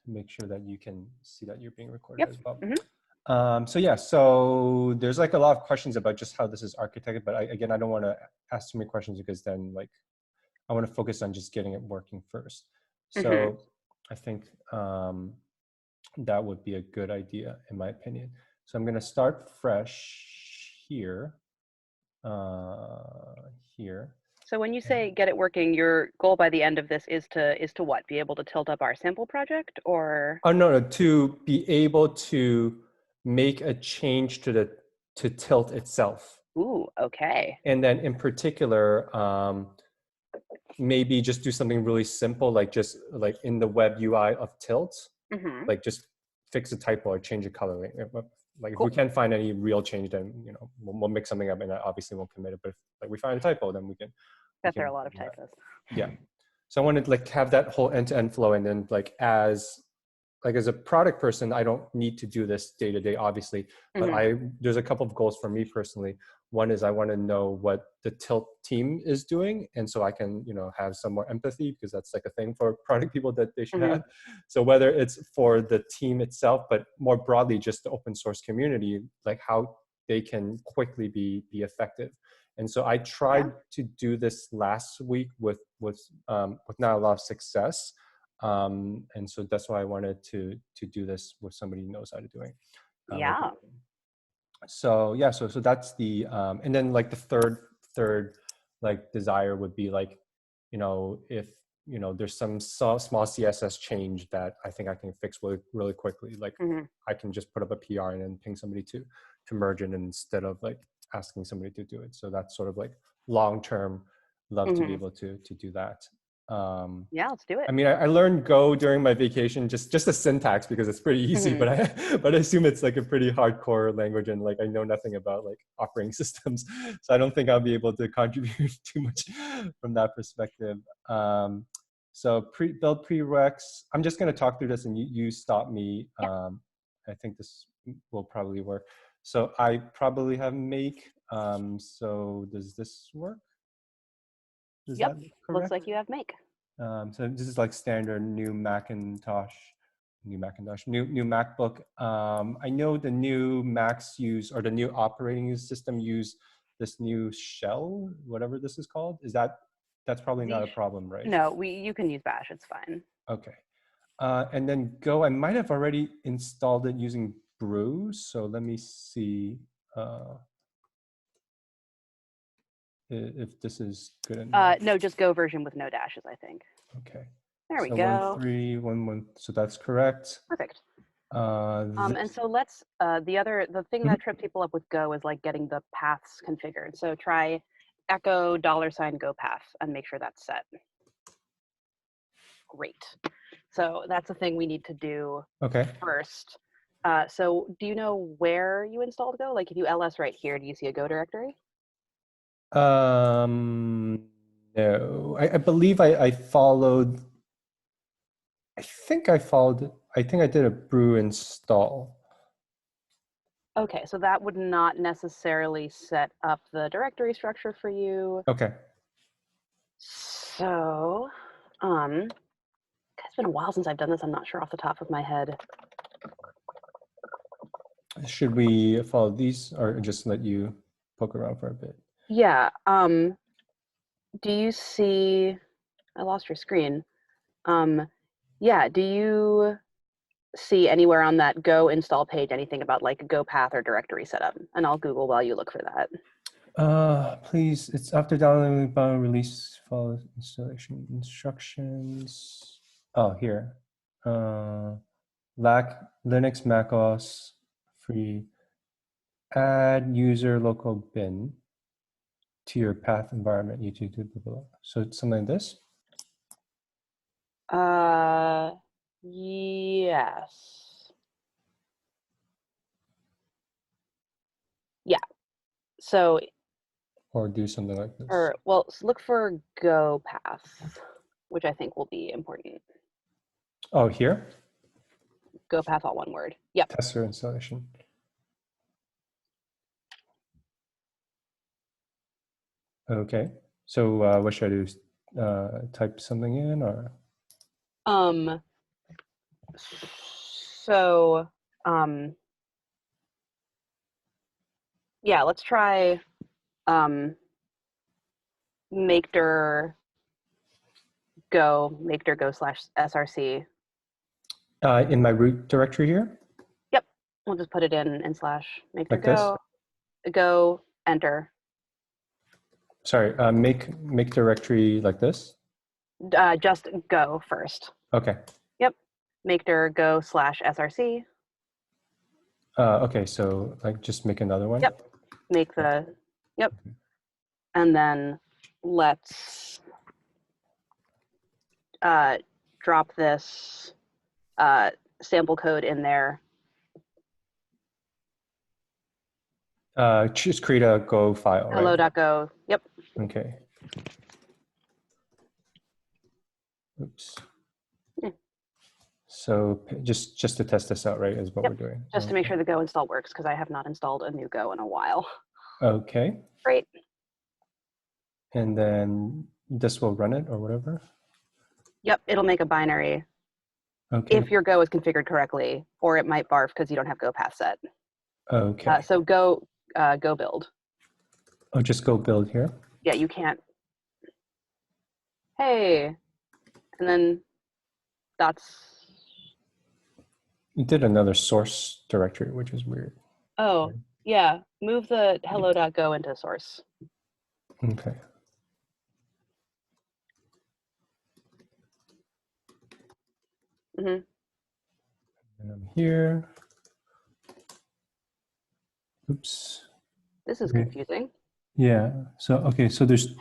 make sure that you can see that you're being recorded as well. Mhm. So yeah, so there's like a lot of questions about just how this is architected, but again, I don't want to ask too many questions because then like I want to focus on just getting it working first. So I think that would be a good idea in my opinion. So I'm going to start fresh here, here. So when you say get it working, your goal by the end of this is to what? Be able to tilt up our sample project, or? Oh no, to be able to make a change to tilt itself. Ooh, okay. And then in particular, maybe just do something really simple, like just like in the web UI of tilt, like just fix a typo or change a color. Like if we can't find any real change, then we'll make something up, and I obviously won't commit it. But if like we find a typo, then we can. Bet there are a lot of typos. Yeah. So I wanted to like have that whole end-to-end flow, and then like as a product person, I don't need to do this day to day, obviously, but there's a couple of goals for me personally. One is I want to know what the tilt team is doing, and so I can have some more empathy, because that's like a thing for product people that they should have. So whether it's for the team itself, but more broadly just the open source community, like how they can quickly be effective. And so I tried to do this last week with not a lot of success. And so that's why I wanted to do this with somebody who knows how to do it. So yeah, so that's the and then like the third like desire would be like, if there's some small CSS change that I think I can fix really, really quickly. Like I can just put up a PR and then ping somebody to merge it instead of like asking somebody to do it. So that's sort of like long term, love to be able to do that. Yeah, let's do it. I mean, I learned Go during my vacation, just the syntax, because it's pretty easy, but I assume it's like a pretty hardcore language, and like I know nothing about like operating systems, so I don't think I'll be able to contribute too much from that perspective. So build prereqs. I'm just going to talk through this, and you stop me. I think this will probably work. So I probably have make. So does this work? Is that correct? Looks like you have make. So this is like standard new MacBook. I know the new Macs use, or the new operating system use this new shell, whatever this is called. That's probably not a problem, right? No, you can use Bash, it's fine. Okay. And then Go, I might have already installed it using Brew. So let me see if this is good enough. No, just Go version with no dashes, I think. Okay. There we go. 1.3.1.1. So that's correct. Perfect. And so let's the thing that trips people up with Go is like getting the paths configured. So try echo $go path and make sure that's set. Great. So that's the thing we need to do first. So do you know where you installed Go? Like if you ls right here, do you see a Go directory? No. I believe I followed. I think I did a brew install. Okay, so that would not necessarily set up the directory structure for you. Okay. So, it's been a while since I've done this. I'm not sure off the top of my head. Should we follow these, or just let you poke around for a bit? Yeah. Do you see? I lost your screen. Yeah. Do you see anywhere on that Go install page anything about like Go path or directory setup? And I'll Google while you look for that. Please, it's after downloading the release, follow installation instructions. Oh, here. Linux, macOS, free. Add user local bin to your path environment. So it's something like this. Yes. Yeah. So. Or do something like this. Or well, look for Go path, which I think will be important. Oh, here? Go path, all one word. Yep. Tester installation. Okay. So what should I do? Type something in, or? So, yeah, let's try make dir go /src. In my root directory here, Yep, we'll just put it in slash make dir like this. go enter. Sorry, make directory like this. Just go first. Okay. Yep, make dir go /src. Okay, so like just make another one. Yep, make the yep, and then let's drop this sample code in there. Just create a Go file, right? Hello.go. Yep. Okay. Oops. Yeah. So just to test this out, right, is what Yep. we're doing. Just to make sure the Go install works, because I have not installed a new Go in a while. Okay. Great. And then this will run it or whatever. Yep, it'll make a binary Okay. if your Go is configured correctly, or it might barf because you don't have Go path set. Okay. So go build. Oh, just go build here. Yeah, you can't. Hey, and then that's. You did another source directory, which is weird. Oh, yeah. Move the hello.go into source. Okay. Mm-hmm. And I'm here. Oops. This is Okay. confusing. Yeah. So, okay. So there's,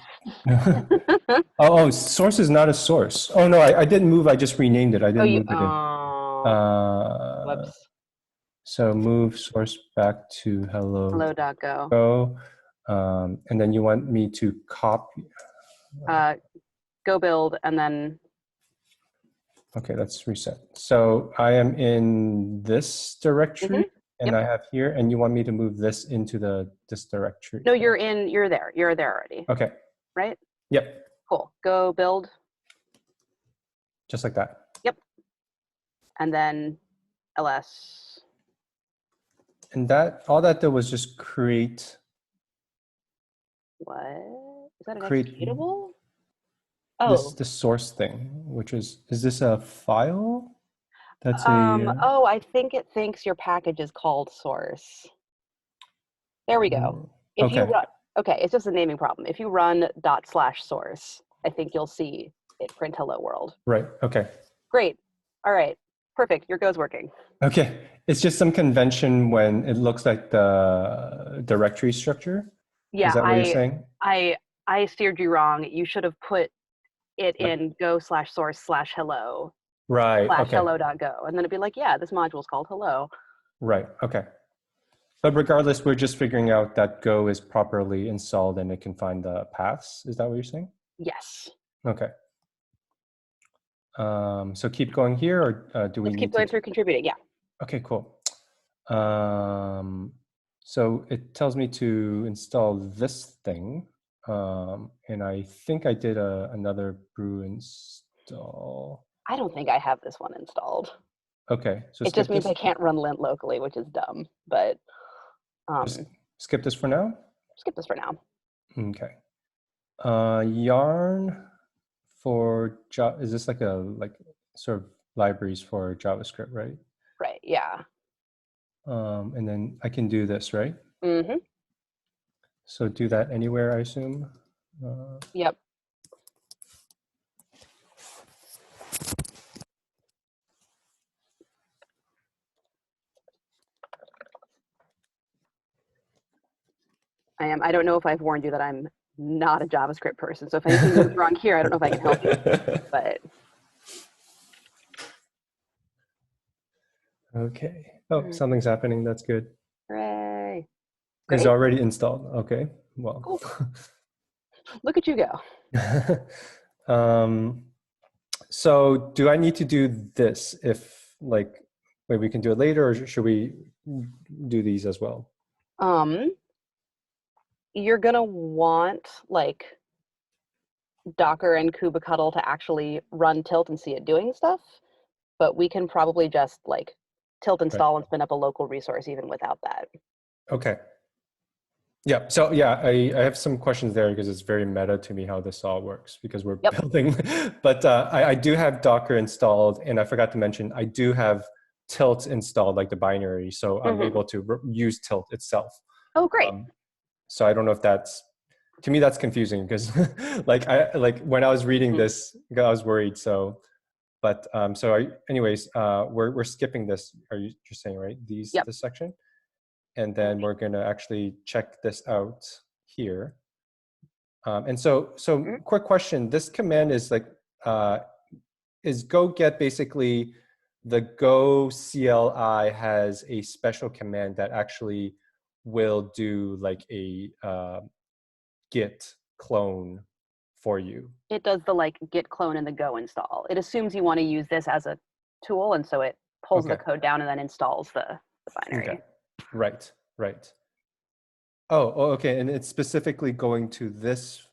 oh, source is not a source. Oh no, I didn't move. I just renamed it. I didn't move it in. Whoops. So move source back to Hello.go. Go. And then you want me to copy. Go build and then. Okay, let's reset. So I am in this directory and Yep. I have here, and you want me to move this into this directory? No, you're there. You're there already. Okay. Right? Yep. Cool. Go build. Just like that. Yep. And then ls. And all that did was just create. What? Is that an Create executable? Oh. the source thing, which is this a file? That's a. Oh, I think it thinks your package is called source. There we go. If you Okay. run, okay, it's just a naming problem. If you run /source, I think you'll see it print hello world. Right. Okay. Great. All right. Perfect. Your Go's working. Okay. It's just some convention when it looks like the directory structure. Yeah, Is that what you're saying? I steered you wrong. You should have put it in go /source/hello Right. Okay. /hello.go. And then it'd be like, yeah, this module is called hello. Right. Okay. But regardless, we're just figuring out that Go is properly installed and it can find the paths. Is that what you're saying? Yes. Okay. So keep going here, or do we Let's need keep going to? through contributing. Yeah. Okay, cool. So it tells me to install this thing. And I think I did another brew install. I don't think I have this one installed. Okay, so It just skip means this. I can't run lint locally, which is dumb, but Just skip this for now. skip this for now. Okay. Yarn for Java, is this like sort of libraries for JavaScript, right? Right, yeah. And then I can do this, right? Mm-hmm. So do that anywhere, I assume? Yep. I am. I don't know if I've warned you that I'm not a JavaScript person. So if anything goes wrong here, I don't know if I can help you. But okay. Oh, something's happening. That's good. hooray. It's Great. already installed. Okay. Well. Cool. Look at you go. So do I need to do this if maybe we can do it later, or should we do these as well? You're gonna want like Docker and kubectl to actually run tilt and see it doing stuff. but we can probably just like tilt Right. install and spin up a local resource even without that. Okay. Yeah. So yeah, I have some questions there because it's very meta to me how this all works because we're Yep. building. But I do have Docker installed, and I forgot to mention I do have tilt installed, like the binary, so I'm able to use tilt itself. Oh, great. So I don't know if that's, to me that's confusing because like when I was reading this, I was worried. So but anyways, we're skipping this. You're saying, right? This section, and then we're gonna actually check this out here. And so quick question: this command is like is go get basically the go CLI has a special command that actually will do like a git clone for you. It does the like git clone and the go install. It assumes you want to use this as a tool, and so it pulls the code down and then installs the binary. Okay. Right. Oh, okay. And it's specifically going to this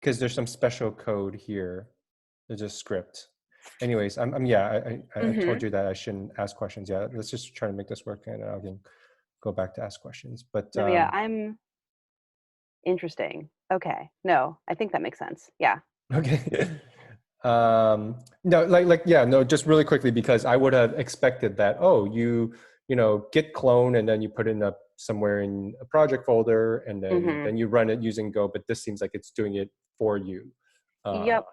because there's some special code here. There's a script. Anyways, I told you that I shouldn't ask questions. Yeah, let's just try to make this work, and I can go back to ask questions. But no, yeah, I'm interesting. Okay, no, I think that makes sense. Yeah. Okay. No, no, just really quickly because I would have expected that. Oh, you git clone and then you put it up somewhere in a project folder and then you run it using Go. But this seems like it's doing it for you. Yep.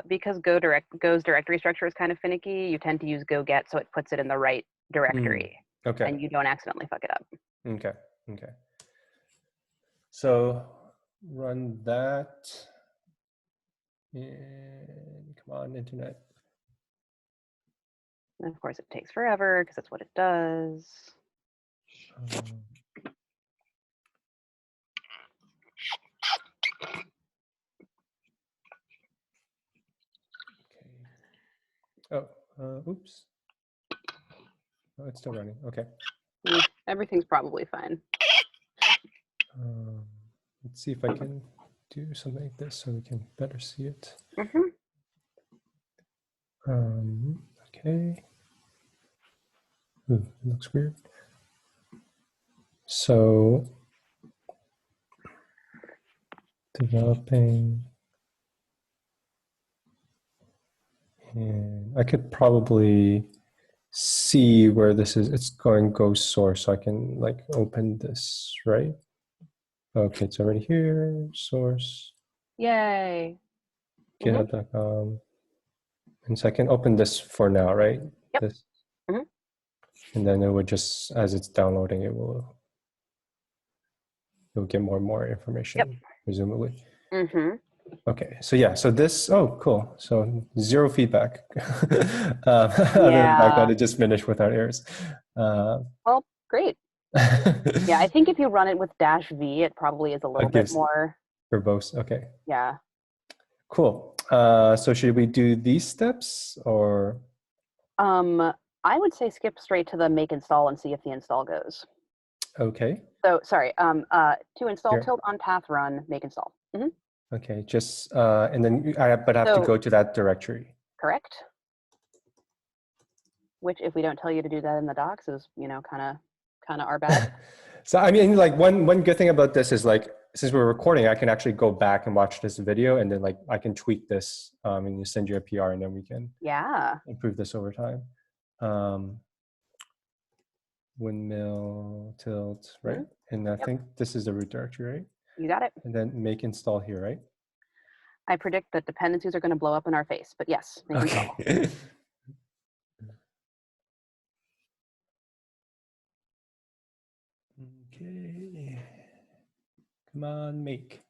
Because Go's directory structure is kind of finicky, you tend to use go get so it puts it in the right directory. Okay. And you don't accidentally fuck it up. Okay. So run that. And come on, internet. And of course, it takes forever because that's what it does. Okay. Oh, oops. Oh, it's still running. Okay. Everything's probably fine. Let's see if I can do something like this so we can better see it. Okay. Ooh, it looks weird. So developing, and I could probably see where this is. It's going go source, so I can like open this, right? Okay, it's already here. Source. Yay. GitHub.com. And so I can open this for now, right? Yep. This. And then it would just, as it's downloading, you'll get more and more information, presumably. Okay, so yeah, so this, oh, cool. So 0 feedback. Other than the fact that it just finished without errors. Well, great. Yeah, I think if you run it with -v, it probably is a little bit more verbose. Okay. Yeah. Cool. So should we do these steps or? I would say skip straight to the make install and see if the install goes. Okay. So sorry, to install tilt on path run, make install. Okay, just, and then I have to go to that directory. Correct. Which if we don't tell you to do that in the docs is, kind of our bad. So, I mean, like one good thing about this is like, since we're recording, I can actually go back and watch this video and then like, I can tweak this and send you a PR and then we can improve this over time. Windmill, tilt, right? And I think this is the root directory, right? You got it. And then make install here, right? I predict that dependencies are going to blow up in our face, but yes, make install. Okay. Come on, make.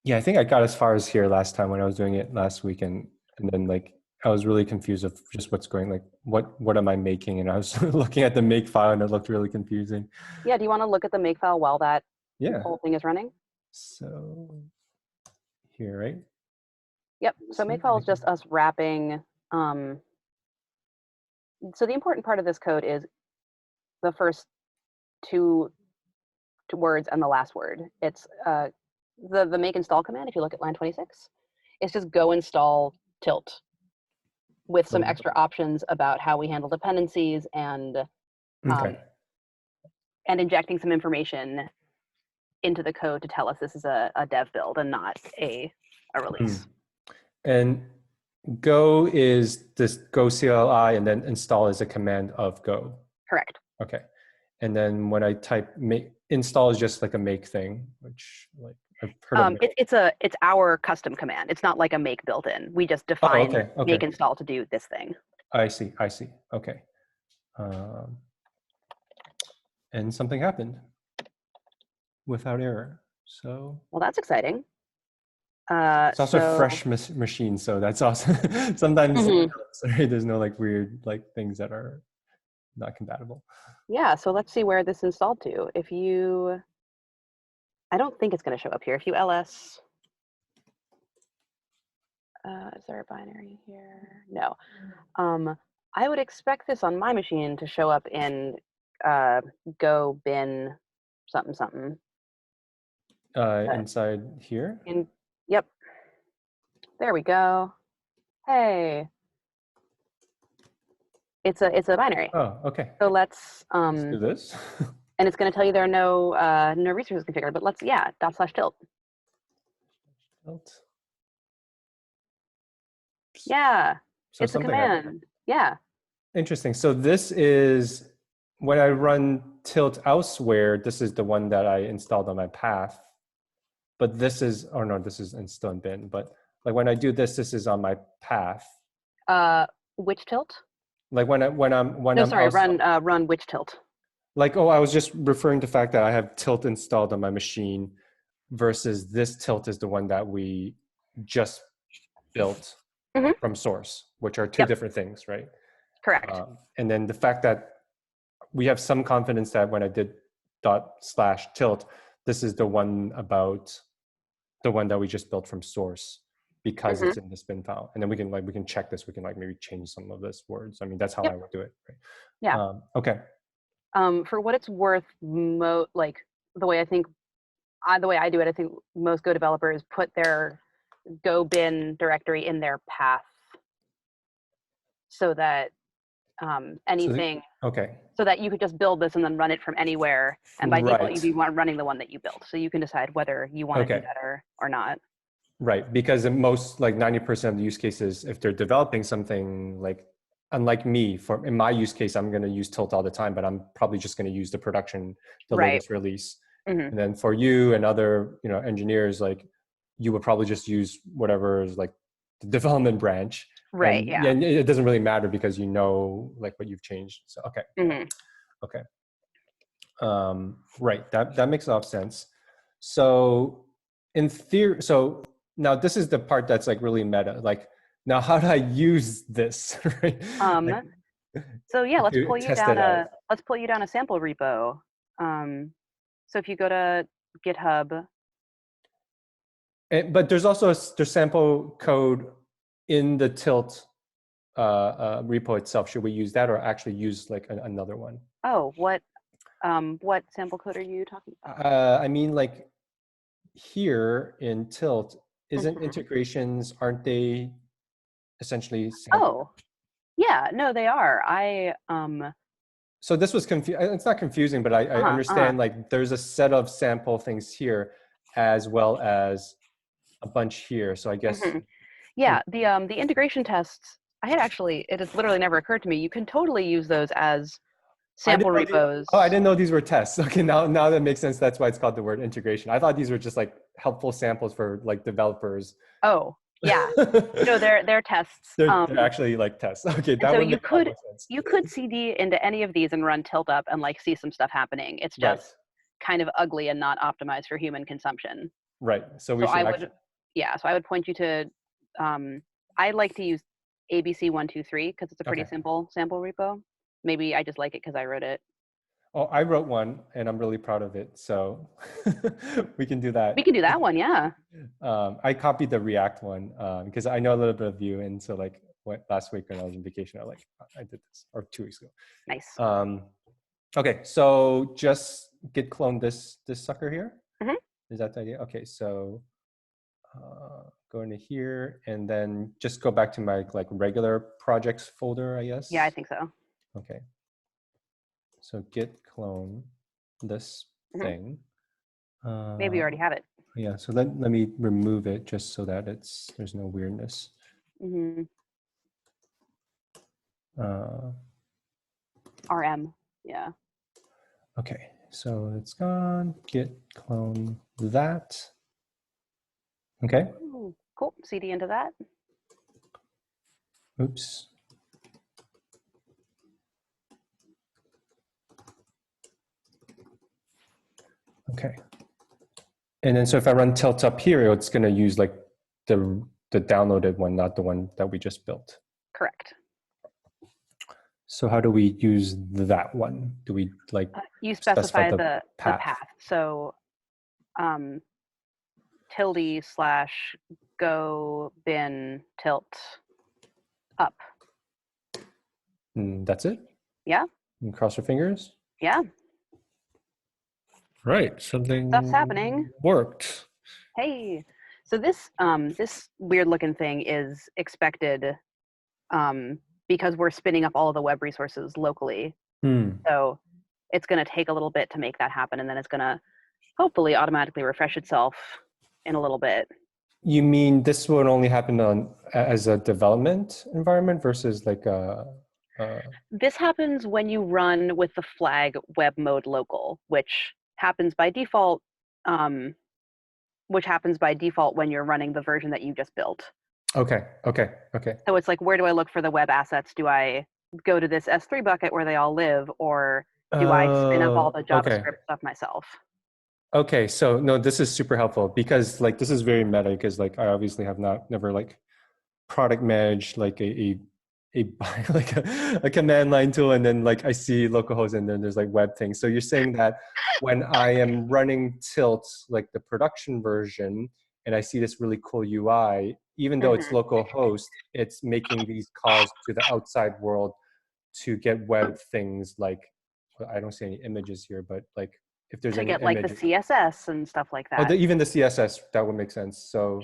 Yeah, I think I got as far as here last time when I was doing it last week, and then like I was really confused of just what's going, like what am I making, and I was looking at the make file and it looked really confusing. Yeah, do you want to look at the make file while that whole thing is running? So here, right? Yep. So make file is just us wrapping. So the important part of this code is the first two words and the last word. It's the make install command. If you look at line 26, it's just go install tilt. with some extra options about how we handle dependencies and Okay. Injecting some information into the code to tell us this is a dev build and not a release. And Go is this Go CLI, and then install is a command of Go. Correct. Okay. And then when I type make, install is just like a make thing, which like I've heard of. It's our custom command. It's not like a make built-in. We just define make install to do this thing. I see. Okay. And something happened without error. So well, that's exciting. It's also a fresh machine, so that's awesome. Sometimes there's no like weird like things that are not compatible. Yeah, so let's see where this installed to. If you, I don't think it's going to show up here. If you ls, is there a binary here? No. I would expect this on my machine to show up in go bin something something. Inside here? Yep. There we go. Hey. It's a binary. Oh, okay. So let's do this. And it's going to tell you there are no resources configured, but let's /tilt. Yeah. So it's a command. Happened. Yeah. Interesting. So this is when I run tilt elsewhere, this is the one that I installed on my path. But this is, oh no, this is still in bin. But like when I do this, this is on my path. Which tilt? Like when I'm run which tilt? Like, oh, I was just referring to the fact that I have tilt installed on my machine versus this tilt is the one that we just built from source, which are two different things, right? Correct. And then the fact that we have some confidence that when I did /tilt, this is the one that we just built from source because it's in this bin file. And then we can check this. We can maybe change some of this words. I mean, that's how I would do it. Right? Yeah. Okay. For what it's worth, the way I do it, I think most Go developers put their Go bin directory in their path so that anything. So that you could just build this and then run it from anywhere, and by default you'd be running the one that you built. So you can decide whether you want to do that or not. Right, because in most 90% of the use cases, if they're developing something unlike me, in my use case, I'm going to use tilt all the time, but I'm probably just going to use the latest release. And then for you and other engineers, you would probably just use whatever is the development branch. Right. And it doesn't really matter because what you've changed. So okay. Right. That makes a lot of sense. So in theory, so now this is the part that's really meta. Now how do I use this? Right? So yeah, let's pull you down a sample repo. So if you go to GitHub. But there's also there's sample code in the tilt repo itself. Should we use that or actually use another one? Oh, what sample code are you talking about? I mean, here in tilt, isn't integrations, aren't they essentially sample? Oh, yeah, no, they are. So this was it's not confusing, but I understand there's a set of sample things here as well as a bunch here. So I guess. Yeah, the integration tests, it has literally never occurred to me. You can totally use those as sample repos. I didn't know these were tests. Okay, now that makes sense. That's why it's called the word integration. I thought these were just helpful samples for developers. Oh, yeah. No, they're tests. They're actually tests. Okay, that so you could CD into any of these and run tilt up and see some stuff happening. It's just kind of ugly and not optimized for human consumption. Right. So I would point you to. I like to use ABC123 because it's a pretty simple sample repo. Maybe I just like it because I wrote it. Oh, I wrote one and I'm really proud of it. So we can do that. We can do that one, yeah. I copied the React one because I know a little bit of Vue. And so last week when I was on vacation, I did this, or 2 weeks ago. Nice. Okay, so just git clone this sucker here. Is that the idea? Okay, so go into here, and then just go back to my like regular projects folder, I guess. Yeah, I think so. Okay. So git clone this thing. Maybe you already have it. Yeah, so let me remove it just so that there's no weirdness. RM, yeah. Okay, so it's gone. Git clone that. Okay. Ooh, cool. CD into that. Oops. Okay. And then so if I run tilt up here, it's going to use like the downloaded one, not the one that we just built. Correct. So how do we use that one? Do we like you specify the path? So tilde / go bin tilt up. And that's it? Yeah. And cross your fingers? Yeah. Right, something Stuff's happening. Worked. Hey, so this this weird looking thing is expected because we're spinning up all of the web resources locally. So it's going to take a little bit to make that happen, and then it's going to hopefully automatically refresh itself in a little bit. You mean this would only happen as a development environment versus like a This happens when you run with the flag web mode local, which happens by default when you're running the version that you just built. Okay. So it's like, where do I look for the web assets? Do I go to this S3 bucket where they all live, or do I spin up all the JavaScript stuff myself? Okay, so no, this is super helpful because like this is very meta because like I obviously have never like product managed like a like a command line tool, and then like I see localhost and then there's like web things. So you're saying that when I am running tilt like the production version and I see this really cool UI, even though it's localhost, it's making these calls to the outside world to get web things like, well, I don't see any images here, but like if there's to any get like the CSS and stuff like that. Oh, even the CSS, that would make sense. So,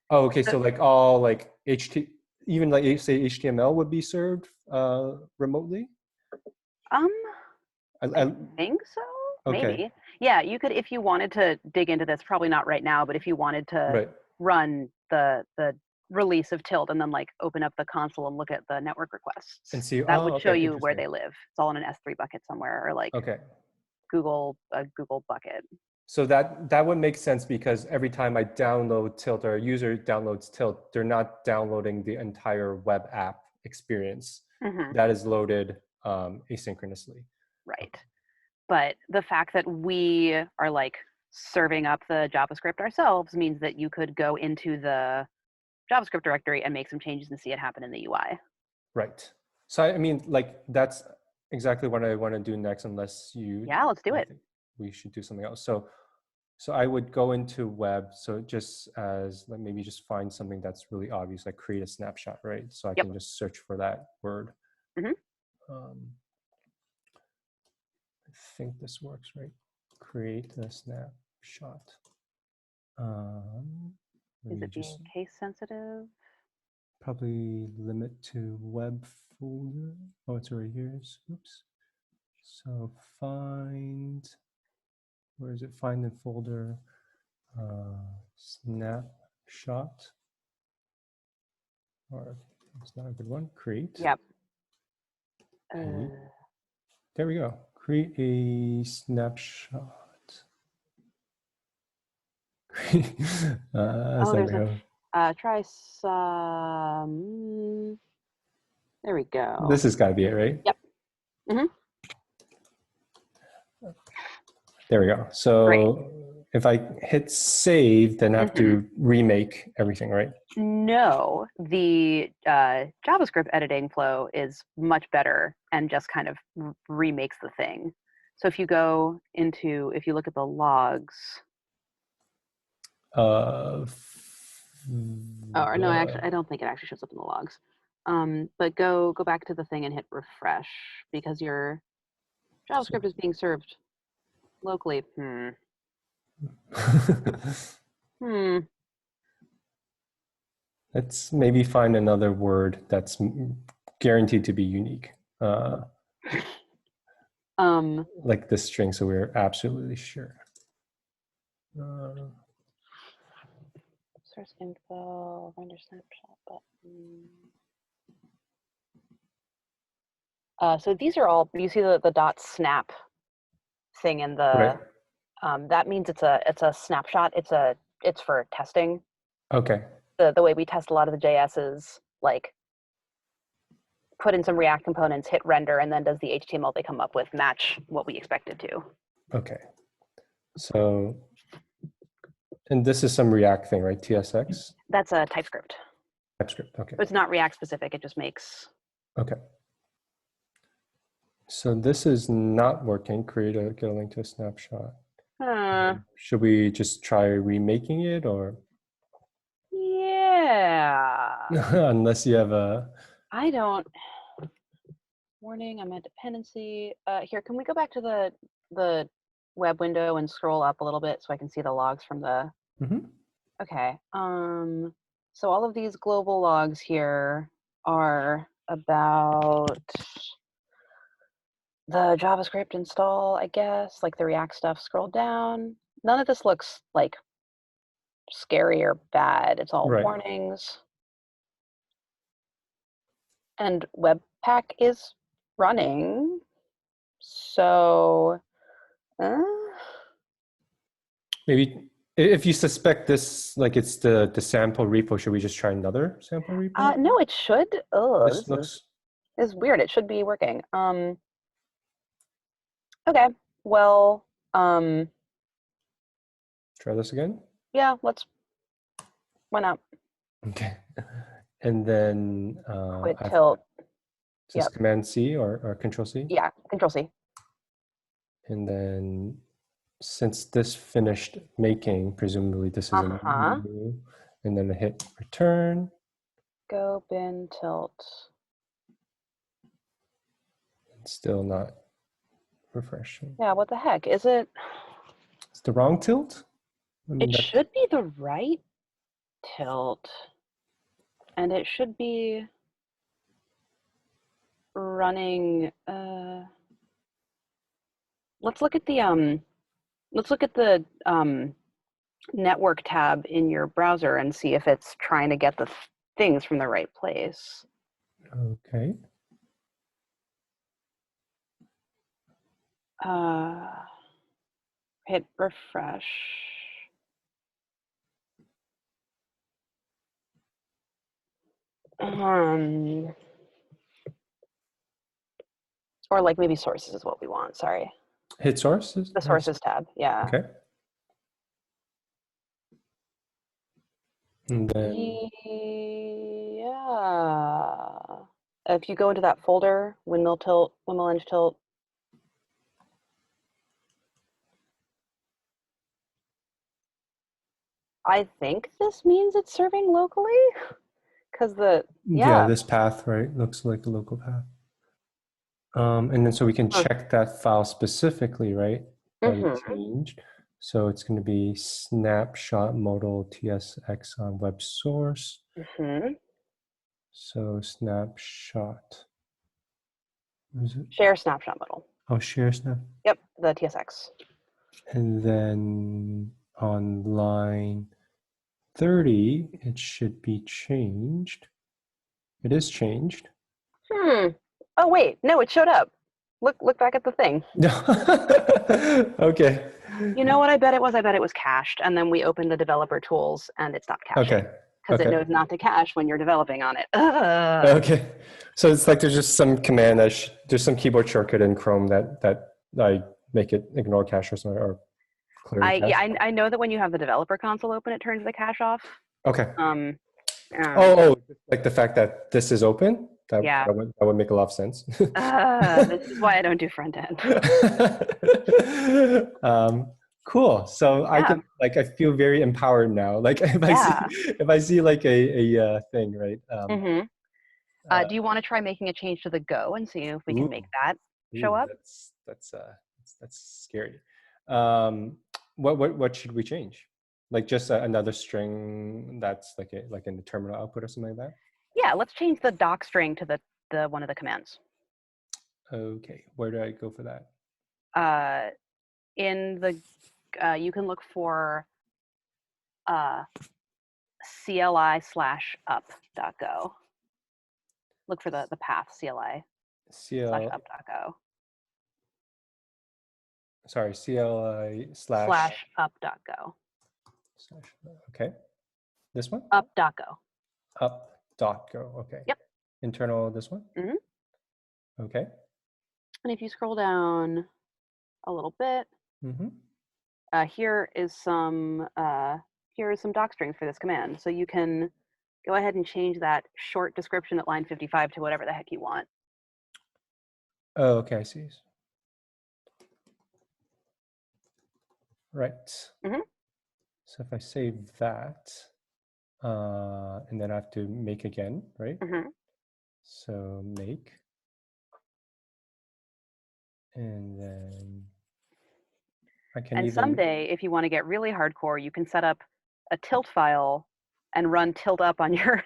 oh, okay. So like all like even like say HTML would be served remotely? I think so. Okay. Maybe. Yeah, you could, if you wanted to dig into this, probably not right now, but if you wanted to run the release of tilt and then like open up the console and look at the network requests and see, that would show you where they live. It's all in an S3 bucket somewhere, or like Google bucket. So that would make sense because every time I download tilt or a user downloads tilt, they're not downloading the entire web app experience. That is loaded asynchronously. Right. But the fact that we are like serving up the JavaScript ourselves means that you could go into the JavaScript directory and make some changes and see it happen in the UI. Right. So I mean, like that's exactly what I want to do next, unless you. Yeah, let's do it. We should do something else. So I would go into web. So just as like maybe just find something that's really obvious, like create a snapshot, right? So I can just search for that word. I think this works, right? Create a snapshot. Is it being case sensitive? Probably limit to web folder. Oh, it's right here. Oops. So find, where is it? Find in folder, snapshot. Or it's not a good one. Create. Yep. There we go. Create a snapshot. Try some. There we go. This has got to be it, right? Yep. There we go. So if I hit save, then I have to remake everything, right? No, the JavaScript editing flow is much better and just kind of remakes the thing. So if you go into, if you look at the logs. No, actually, I don't think it actually shows up in the logs. But go back to the thing and hit refresh because your JavaScript is being served locally. Let's maybe find another word that's guaranteed to be unique. Like this string, so we're absolutely sure. Source info, render snapshot button. So these are all, you see the dot snap thing in the, right. That means it's a snapshot. It's for testing. Okay. The way we test a lot of the JS is like put in some React components, hit render, and then does the HTML they come up with match what we expect it to. Okay. So, and this is some React thing, right? TSX? That's a TypeScript. TypeScript, okay. It's not React specific, it just makes. Okay. So this is not working. Get a link to a snapshot. Should we just try remaking it, or? Yeah. Unless you have a. I don't. Warning, I'm at dependency. Here, can we go back to the web window and scroll up a little bit so I can see the logs from the. Okay. So all of these global logs here are about the JavaScript install, I guess, like the React stuff. Scroll down. None of this looks like scary or bad. It's all Right. warnings. And Webpack is running. So maybe if you suspect this, like it's the sample repo, should we just try another sample repo? No, it should. Oh, this looks is weird. It should be working. Okay. Well, try this again. Yeah, why not? Okay. And then Quit tilt. Just Command C or Control C? Yeah, Control C. And then since this finished making, presumably this is a new, and then I hit return. Go bin tilt. It's still not refreshing. Yeah, what the heck? Is it? It's the wrong tilt? I mean, it should be the right tilt. And it should be running. Let's look at the network tab in your browser and see if it's trying to get the things from the right place. Okay. Hit refresh. Or like maybe sources is what we want. Sorry. Hit sources? The sources tab. Yeah. Okay. And then. Yeah. If you go into that folder, windmill tilt, windmill hinge tilt. I think this means it's serving locally, because yeah, this path, right, looks like the local path. And then so we can check that file specifically, right? That we changed. So it's going to be snapshot modal tsx on web source. So snapshot. What is it? Share snapshot modal. Oh, share snap. Yep, the TSX. And then on line 30, it should be changed. It is changed. Oh wait, no, it showed up. Look back at the thing. Okay. You know what I bet it was? I bet it was cached, and then we opened the developer tools, and it stopped caching. Okay. Because it knows not to cache when you're developing on it. Okay. So it's like there's just some command there's some keyboard shortcut in Chrome that I make it ignore cache or something, or clear cache. Yeah, I know that when you have the developer console open, it turns the cache off. Okay. Like the fact that this is open? That would make a lot of sense. This is why I don't do front end. Cool. So I can I feel very empowered now. Like if I see like a thing, right? Do you want to try making a change to the Go and see if we can make that show up? That's scary. What should we change? Like just another string that's like in the terminal output or something like that? Yeah, let's change the doc string to the one of the commands. Okay, where do I go for that? In the you can look for CLI/up.go. Look for the path CL, CLI/up.go CLI slash slash up.go slash, okay. This one? up.go. Up.go, okay. Yep. Internal, this one? Hmm. Okay. And if you scroll down a little bit, here is some doc strings for this command. So you can go ahead and change that short description at line 55 to whatever the heck you want. Oh, okay, I see. Right. So if I save that, and then I have to make again, right? So make, and then I can And even someday, if you want to get really hardcore, you can set up a tilt file and run tilt up on your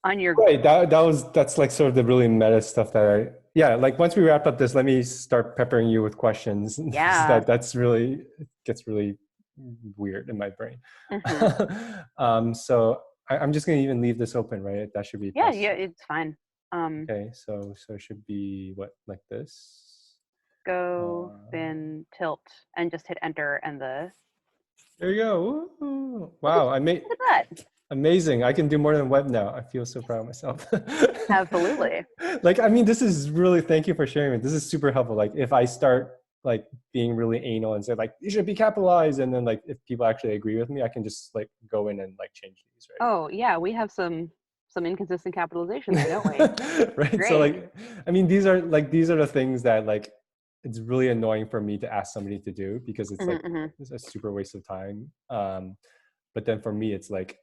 right. That's like sort of the really meta stuff that yeah. Like once we wrap up this, let me start peppering you with questions. Yeah. That's really, it gets really weird in my brain. So I'm just gonna even leave this open, right? That should be Yeah, plus. yeah, it's fine. Okay, so it should be what, like this? Go bin tilt and just hit enter and the. There you go. Ooh, Look at, wow, I made look at that. amazing. I can do more than web now. I feel so proud of myself. Absolutely. Like, I mean, this is really, thank you for sharing it. This is super helpful. Like if I start like being really anal and say like, you should be capitalized. And then like, if people actually agree with me, I can just like go in and like change these, right? Oh yeah, we have some inconsistent capitalization there, don't we? Right. So Great. like, I mean, these are the things that like, it's really annoying for me to ask somebody to do because it's like, it's a super waste of time. But then for me, it's like,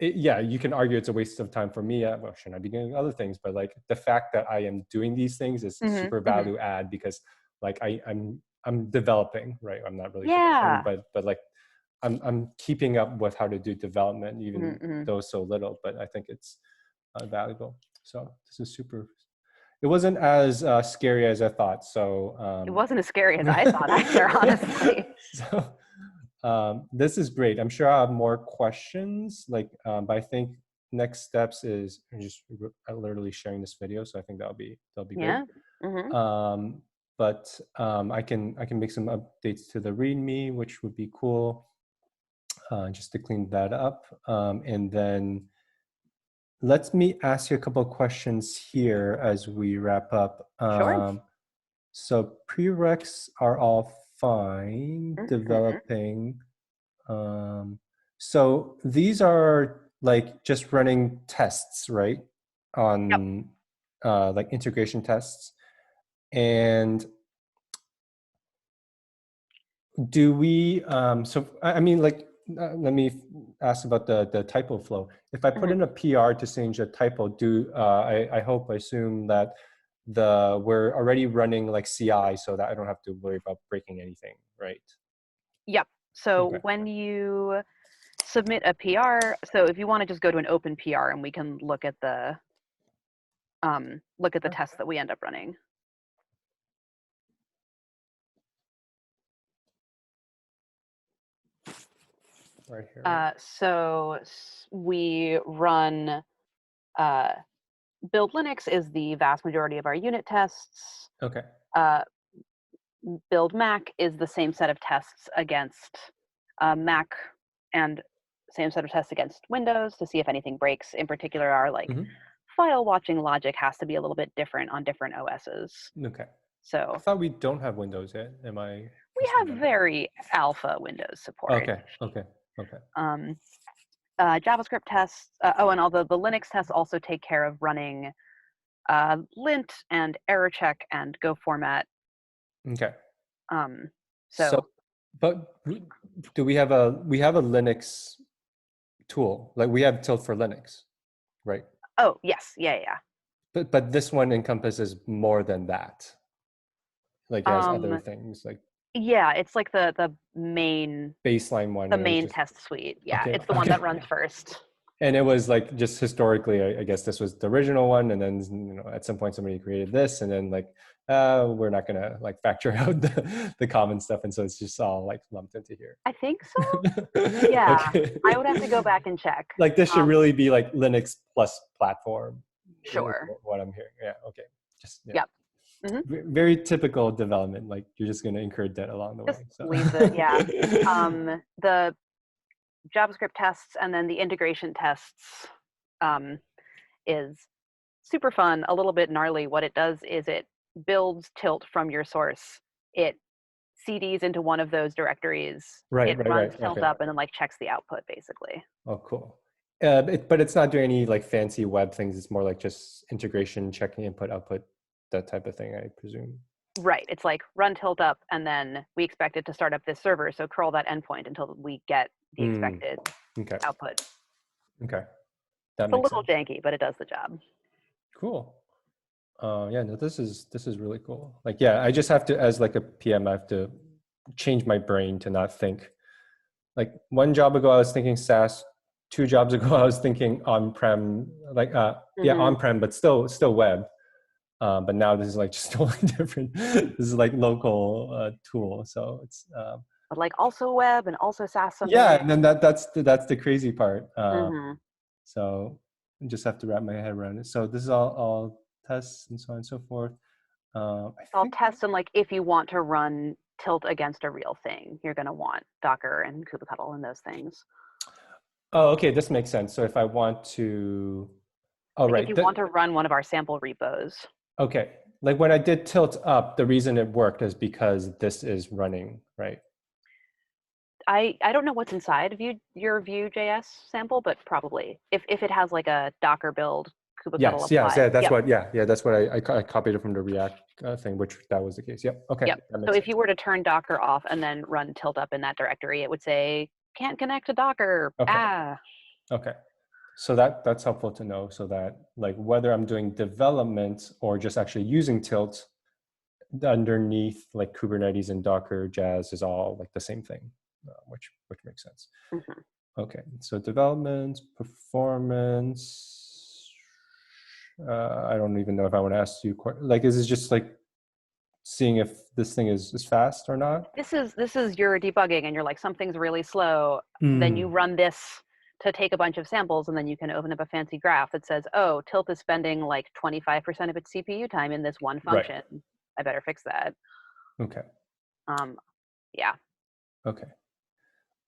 yeah, you can argue it's a waste of time for me. Well, shouldn't I be doing other things? But like the fact that I am doing these things is super value add because like I'm developing, right? I'm not really developing, Yeah. but like I'm keeping up with how to do development, even though so little. But I think it's valuable. So this is super. It wasn't as scary as I thought. So It wasn't as scary as I thought either, honestly. so this is great. I'm sure I have more questions. Like, but I think next steps is just literally sharing this video. So I think that'll be great. Yeah. But I can make some updates to the README, which would be cool. Just to clean that up, and then let me ask you a couple of questions here as we wrap up. Sure. So prereqs are all fine. Developing. So these are like just running tests, right? Yep. On like integration tests. And do we, so I mean, like, let me ask about the typo flow. If I put in a PR to change a typo, I hope, I assume that we're already running like CI so that I don't have to worry about breaking anything, right? Yep. So Okay. when you submit a PR, so if you want to just go to an open PR and we can look at the tests that we end up running. Right here. So we run build Linux is the vast majority of our unit tests. Okay. Build Mac is the same set of tests against Mac and same set of tests against Windows to see if anything breaks. In particular, our like file watching logic has to be a little bit different on different OSs. Okay. So I thought we don't have Windows yet. Am I? we have very alpha Windows support. Okay. Okay. Okay. JavaScript tests. And although the Linux tests also take care of running lint and error check and go format. Okay. So but do we have a Linux tool? Like we have Tilt for Linux, right? oh yes, yeah. But this one encompasses more than that. Like it has other things like. Yeah, it's like the main baseline one, and it was just test suite. Yeah, okay, it's the one okay. that runs first. And it was like just historically, I guess this was the original one, and then at some point somebody created this, and then like we're not gonna like factor out the common stuff, and so it's just all like lumped into here. I think so. Yeah, Okay. I would have to go back and check. Like this should really be like Linux plus platform. Is Sure. what I'm hearing. Yeah. Okay. Just yeah. Yep. Hmm. Very typical development. Like you're just gonna incur debt along the Just way. So. leaves it. Yeah. The JavaScript tests and then the integration tests um, is super fun, a little bit gnarly. What it does is it builds tilt from your source. It CDs into one of those directories. Right. It Right. runs Right. tilt Okay. up and then like checks the output basically. Oh, cool. But it's not doing any like fancy web things. It's more like just integration, checking input, output, that type of thing, I presume. Right. It's like run tilt up, and then we expect it to start up this server. So curl that endpoint until we get the expected Okay. output. Okay. That It's a makes little sense. janky, but it does the job. Cool. Yeah, no, this is really cool. Like, yeah, I just have to, as like a PM, I have to change my brain to not think. Like one job ago, I was thinking SaaS. 2 jobs ago, I was thinking on-prem. Like, yeah, Mm-hmm. on-prem, but still web. But now this is like just totally different. This is like local tool. So it's But like also web and also SaaS yeah, someday. and then that's the crazy part. Mm-hmm. So I just have to wrap my head around it. So this is all tests and so on and so forth. I I'll think. test and like if you want to run tilt against a real thing, you're gonna want Docker and kubectl and those things. Oh, okay, this makes sense. So if I want to, oh Like if right, you want to run one of our sample repos. okay. Like when I did tilt up, the reason it worked is because this is running, right? I don't know what's inside of your Vue.js sample, but probably if it has like a Docker build kubectl Yes, applied. yeah, that's Yep. what, yeah, that's what I copied it from the React thing, which that was the case. Yep. Okay, Yep. that So makes if sense. you were to turn Docker off and then run tilt up in that directory, it would say can't connect to Docker. Okay, Ah. okay. So that's helpful to know, so that like whether I'm doing development or just actually using tilt, underneath like Kubernetes and Docker, Jazz is all like the same thing, which makes sense. Mhm. Okay, so development, performance. I don't even know if I want to ask you, like, is it just like seeing if this thing is fast or not? This is your debugging, and you're like something's really slow. Then you Mm, run this to take a bunch of samples, and then you can open up a fancy graph that says, "Oh, tilt is spending like 25% of its CPU time in this one right. function. I better fix that." Okay. Um, yeah, Okay.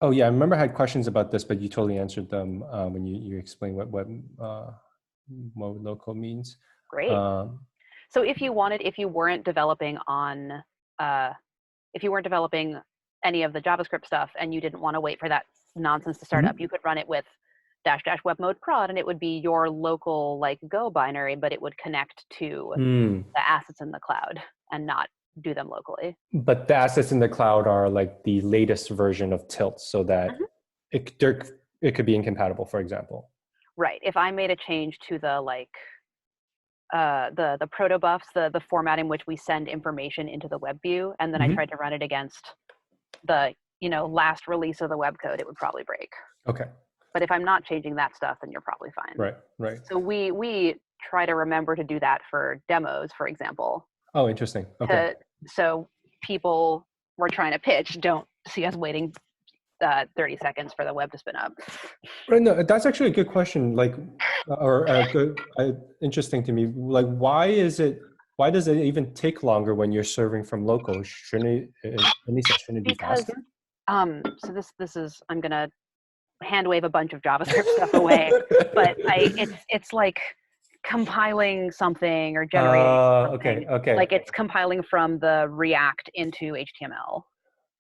Oh yeah, I remember I had questions about this, but you totally answered them when you explained what local means. great. Um, So if you weren't developing on, uh, if you weren't developing any of the JavaScript stuff, and you didn't want to wait for that nonsense to start up, mhm. you could run it with dash dash web mode prod, and it would be your local like Go binary, but it would connect to Mm. the assets in the cloud and not do them locally. But the assets in the cloud are like the latest version of Tilt, so that Mhm. it could be incompatible, for example. Right. If I made a change to the like the protobufs, the format in which we send information into the web view, and then I Mhm. tried to run it against the last release of the web code, it would probably break. Okay. But if I'm not changing that stuff, then you're probably fine. Right. Right. So we try to remember to do that for demos, for example, Oh, interesting. Okay. to so people we're trying to pitch don't see us waiting 30 seconds for the web to spin up. Right. No, that's actually a good question. Like, or good, interesting to me. Like, why is it? Why does it even take longer when you're serving from local? Shouldn't it, at least that shouldn't it be Because faster? so this is I'm gonna hand wave a bunch of JavaScript stuff away, but it's like compiling something or generating Okay. something. Okay. Like it's compiling from the React into HTML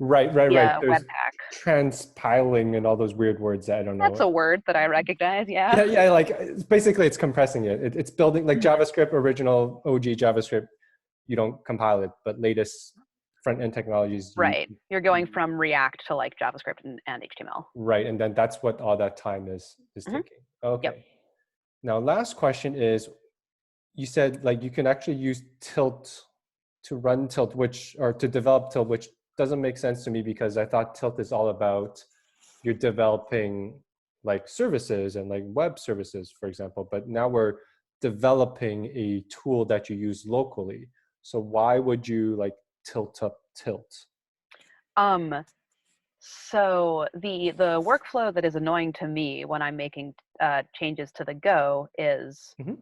Right. via There's Webpack. transpiling and all those weird words that I don't That's know. a word that I recognize. Yeah. Yeah. Like basically, it's compressing it. It's building like JavaScript, original OG JavaScript. You don't compile it, but latest front end technologies, Right. You're going from React to like JavaScript and HTML. right, and then that's what all that time is Hmm. taking. Yep. Okay. Now, last question is, you said like you can actually use Tilt to run Tilt, which or to develop Tilt, which doesn't make sense to me because I thought Tilt is all about you're developing like services and like web services, for example, but now we're developing a tool that you use locally. So why would you like tilt up Tilt? Um, so the workflow that is annoying to me when I'm making changes to the Go is Mm-hmm.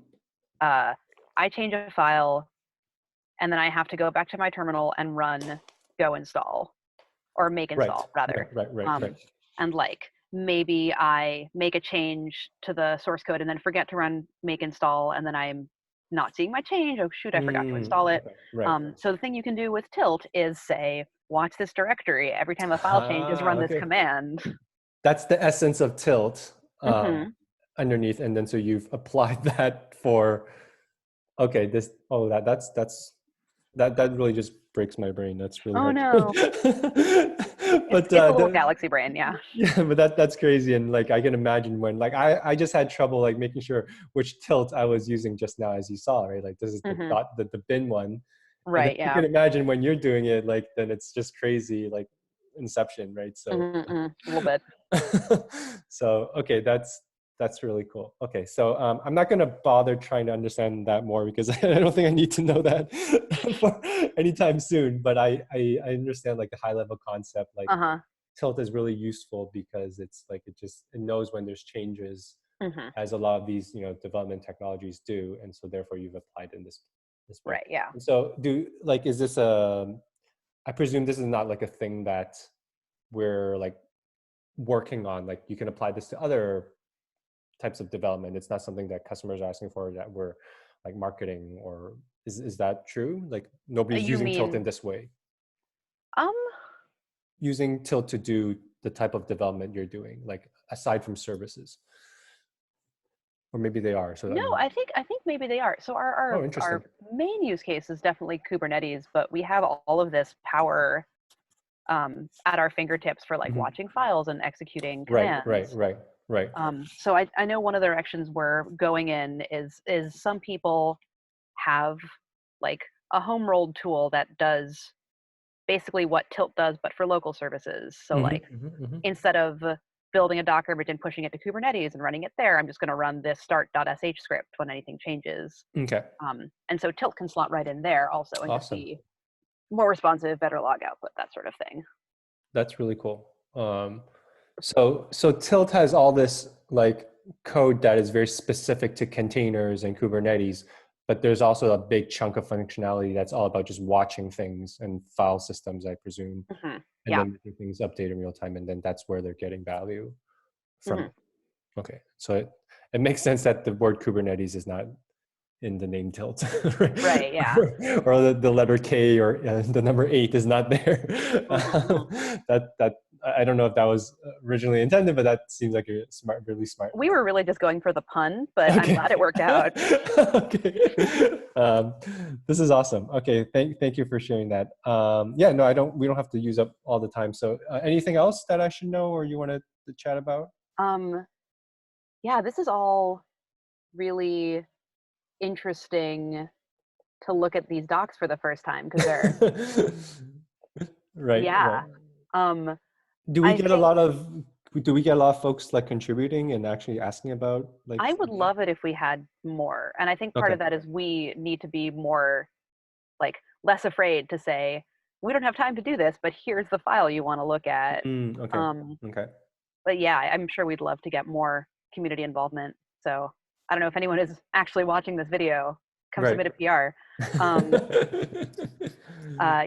uh, I change a file and then I have to go back to my terminal and run Go install or make Right, install rather. right. And like maybe I make a change to the source code and then forget to run make install and then I'm not seeing my change. Oh shoot, I forgot to install it. Okay, right. So the thing you can do with Tilt is say, watch this directory. Every time a file changes, Ah, run this okay. command. That's the essence of Tilt Hmm. underneath, and then so you've applied that for okay. That really just breaks my brain. That's really Oh hard. no, But it's a little galaxy brain, yeah. yeah, but that's crazy, and like I can imagine when like I just had trouble like making sure which Tilt I was using just now, as you saw, right? Like this is the Hmm. dot the bin one, and then Right, you yeah. can imagine when you're doing it, like then it's just crazy, like Inception, right? So A little bit. so okay, that's really cool. Okay, so I'm not going to bother trying to understand that more because I don't think I need to know that for anytime soon. But I understand like the high level concept. Like Uh-huh. Tilt is really useful because it's like it knows when there's changes, Hmm. as a lot of these development technologies do, and so therefore you've applied in this way. Right, yeah. And so do like is this a? I presume this is not like a thing that we're like working on. Like you can apply this to other types of development. It's not something that customers are asking for that we're like marketing, or is that true? Like nobody's You using Tilt mean in this way, um using Tilt to do the type of development you're doing, like aside from services, or maybe they are. So no, I think maybe they are. So our oh, our interesting. our main use case is definitely Kubernetes, but we have all of this power at our fingertips for like Mhm. watching files and executing Right, commands. right. So I know one of the directions we're going in is some people have like a home rolled tool that does basically what Tilt does, but for local services. So like instead of building a Docker image and pushing it to Kubernetes and running it there, I'm just going to run this start.sh script when anything changes. Okay, And so Tilt can slot right in there also and just awesome. be more responsive, better log output, that sort of thing. That's really cool. So Tilt has all this like code that is very specific to containers and Kubernetes, but there's also a big chunk of functionality that's all about just watching things and file systems, I presume, Hmm. and Yeah. then making things update in real time, and then that's where they're getting value from Hmm. it. Okay, so it makes sense that the word Kubernetes is not in the name Tilt, Right. Yeah. or the letter K or the number 8 is not there. Hmm. That I don't know if that was originally intended, but that seems like a smart, really smart. We were really just going for the pun, but I'm Okay. glad it worked out. Okay. This is awesome. Okay, thank you for sharing that. Yeah, no, we don't have to use up all the time. So, anything else that I should know or you want to chat about? Um, yeah, this is all really interesting to look at these docs for the first time because they're Right. yeah. Um, Do we I get a think lot of do we get a lot of folks like contributing and actually asking about like I would feedback? love it if we had more. And I think part Okay. of that is we need to be more like less afraid to say, we don't have time to do this, but here's the file you want to look at. Okay. Um, Okay. but yeah, I'm sure we'd love to get more community involvement. So I don't know if anyone is actually watching this video, come Right. submit a PR. Um,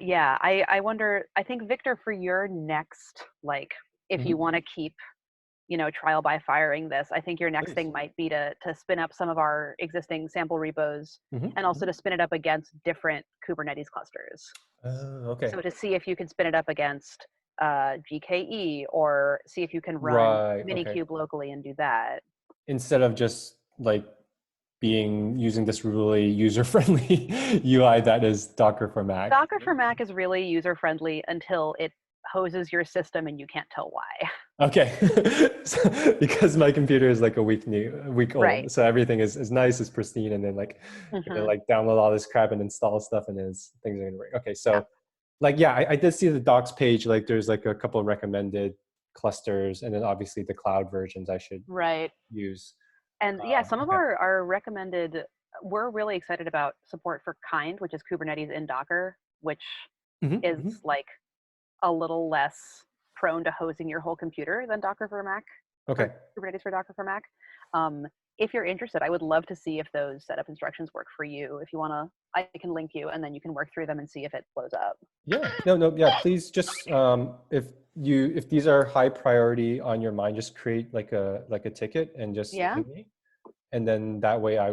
yeah, I wonder, I think Victor, for your next, like, if you Mhm. want to keep, trial by firing this, I think your next Please. thing might be to spin up some of our existing sample repos and also Mhm. to spin it up against different Kubernetes clusters. Okay. So to see if you can spin it up against GKE or see if you can run Right. Okay. Minikube locally and do that. Instead of just like being using this really user-friendly UI that is Docker for Mac. Docker for Mac is really user friendly until it hoses your system and you can't tell why. Okay. Because my computer is like a week Right. old. So everything is nice, is pristine, and then like Hmm. like download all this crap and install stuff and then things are gonna work. Okay, Yeah. so like, yeah, I did see the docs page. Like, there's like a couple of recommended clusters, and then obviously the cloud versions I should Right. use. And yeah, some of Okay. our recommended, we're really excited about support for Kind, which is Kubernetes in Docker, which Hmm. is Hmm. like a little less prone to hosing your whole computer than Docker for Mac, Okay. for Kubernetes for Docker for Mac. Um, if you're interested, I would love to see if those setup instructions work for you. If you want to, I can link you and then you can work through them and see if it blows up. Yeah. No, no, yeah, please just if these are high priority on your mind, just create like a ticket and just Yeah. ping me. And then that way I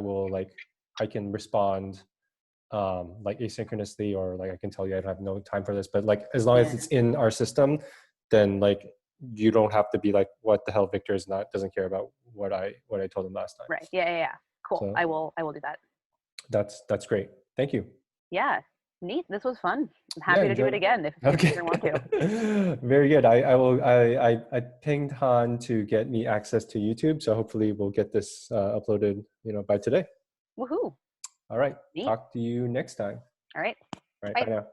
can respond like asynchronously, or like I can tell you I don't have no time for this, but like as long as Yeah. it's in our system, then like you don't have to be like, what the hell, Victor is not doesn't care about what I told him last time. Right. Yeah. Yeah. Yeah. Cool. So I will do that. that's great. Thank you. Yeah. Neat. This was fun. I'm Yeah, happy to do it enjoy. again if you Okay. ever want to. Very good. I pinged Han to get me access to YouTube, so hopefully we'll get this uploaded, by today. Woohoo. All right. Neat. Talk to you next time. All right. All right. Bye Bye. now.